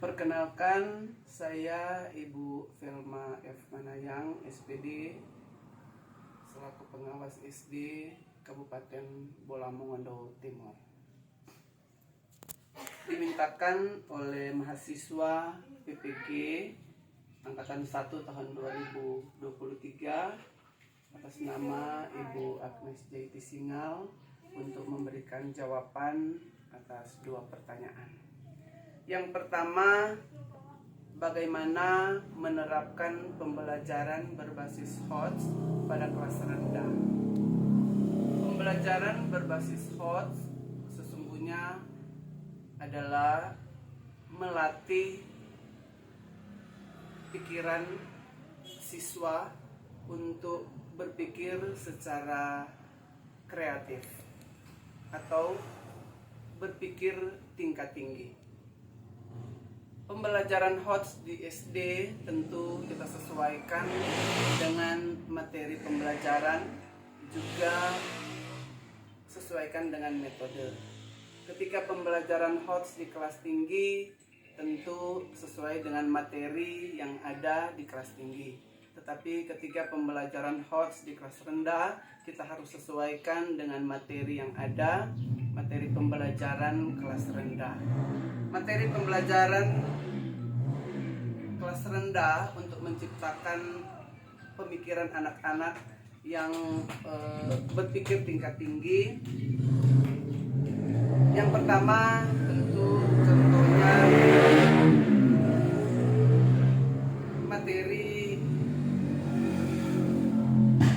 Perkenalkan, saya Ibu Velma F. Manayang, SPD, selaku pengawas SD Kabupaten Bola Mongondo Timur. Dimintakan oleh mahasiswa PPG Angkatan 1 tahun 2023 atas nama Ibu Agnes Jaiti Singal untuk memberikan jawaban atas 2 pertanyaan. Yang pertama, bagaimana menerapkan pembelajaran berbasis HOTS pada kelas rendah? Pembelajaran berbasis HOTS sesungguhnya adalah melatih pikiran siswa untuk berpikir secara kreatif atau berpikir tingkat tinggi. Pembelajaran HOTS di SD tentu kita sesuaikan dengan materi pembelajaran, juga sesuaikan dengan metode. Ketika pembelajaran HOTS di kelas tinggi tentu sesuai dengan materi yang ada di kelas tinggi. Tetapi ketika pembelajaran HOTS di kelas rendah, kita harus sesuaikan dengan materi yang ada, materi pembelajaran kelas rendah. Materi pembelajaran kelas rendah untuk menciptakan pemikiran anak-anak yang berpikir tingkat tinggi. Yang pertama tentu contohnya materi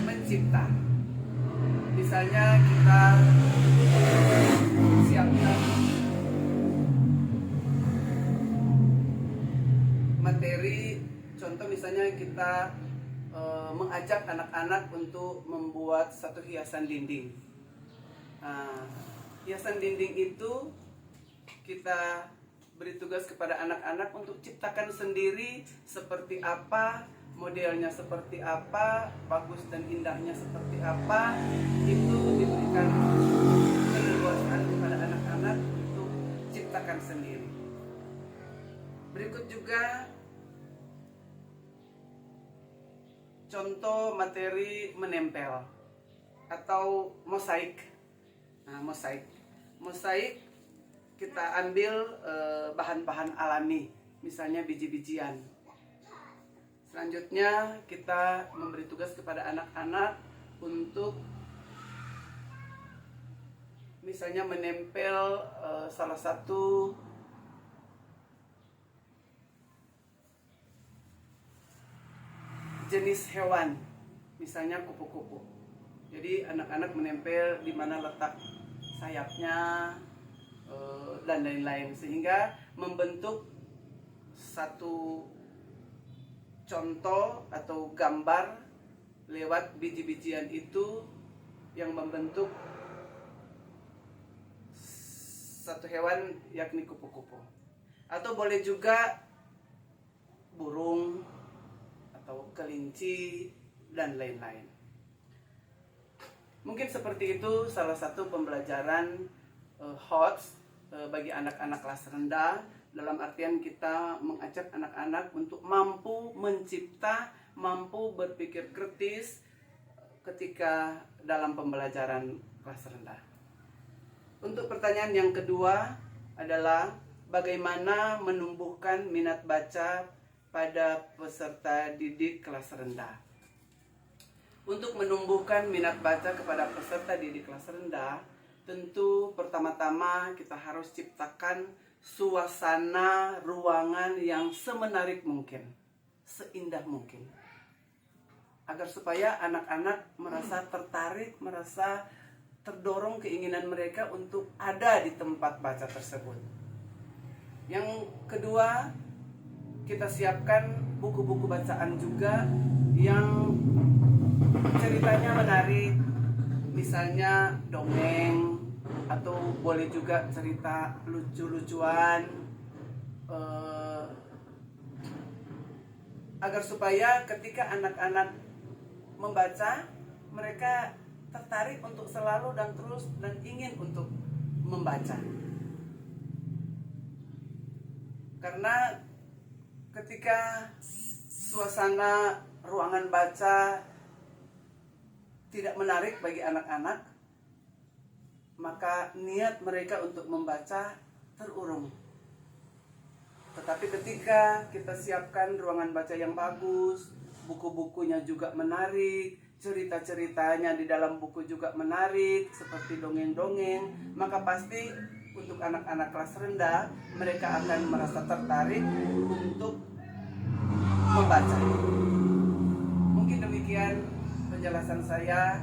mencipta. Misalnya kita siapkan materi, contoh misalnya kita mengajak anak-anak untuk membuat satu hiasan dinding. Hiasan dinding itu kita beri tugas kepada anak-anak untuk ciptakan sendiri seperti apa, modelnya seperti apa, bagus dan indahnya seperti apa. Itu diberikan keleluasaan kepada anak-anak untuk ciptakan sendiri. Berikut juga contoh materi menempel atau mosaik. Mosaik kita ambil bahan-bahan alami, misalnya biji-bijian. Selanjutnya kita memberi tugas kepada anak-anak untuk misalnya menempel salah satu jenis hewan, misalnya kupu-kupu. Jadi anak-anak menempel di mana letak sayapnya dan lain-lain, sehingga membentuk satu contoh atau gambar lewat biji-bijian itu yang membentuk satu hewan, yakni kupu-kupu. Atau boleh juga burung atau kelinci dan lain-lain. Mungkin seperti itu salah satu pembelajaran HOTS bagi anak-anak kelas rendah, dalam artian kita mengajak anak-anak untuk mampu mencipta, mampu berpikir kritis ketika dalam pembelajaran kelas rendah. Untuk pertanyaan yang kedua adalah bagaimana menumbuhkan minat baca pada peserta didik kelas rendah. Untuk menumbuhkan minat baca kepada peserta didik kelas rendah, tentu pertama-tama kita harus ciptakan suasana ruangan yang semenarik mungkin, seindah mungkin, agar supaya anak-anak merasa tertarik, merasa terdorong keinginan mereka untuk ada di tempat baca tersebut. Yang kedua, kita siapkan buku-buku bacaan juga yang ceritanya menarik, misalnya dongeng, atau boleh juga cerita lucu-lucuan, agar supaya ketika anak-anak membaca, mereka tertarik untuk selalu dan terus dan ingin untuk membaca. Karena ketika suasana ruangan baca tidak menarik bagi anak-anak, maka niat mereka untuk membaca terurung. Tetapi ketika kita siapkan ruangan baca yang bagus, buku-bukunya juga menarik, cerita-ceritanya di dalam buku juga menarik, seperti dongeng-dongeng, maka pasti untuk anak-anak kelas rendah, mereka akan merasa tertarik untuk membaca. Mungkin demikian penjelasan saya.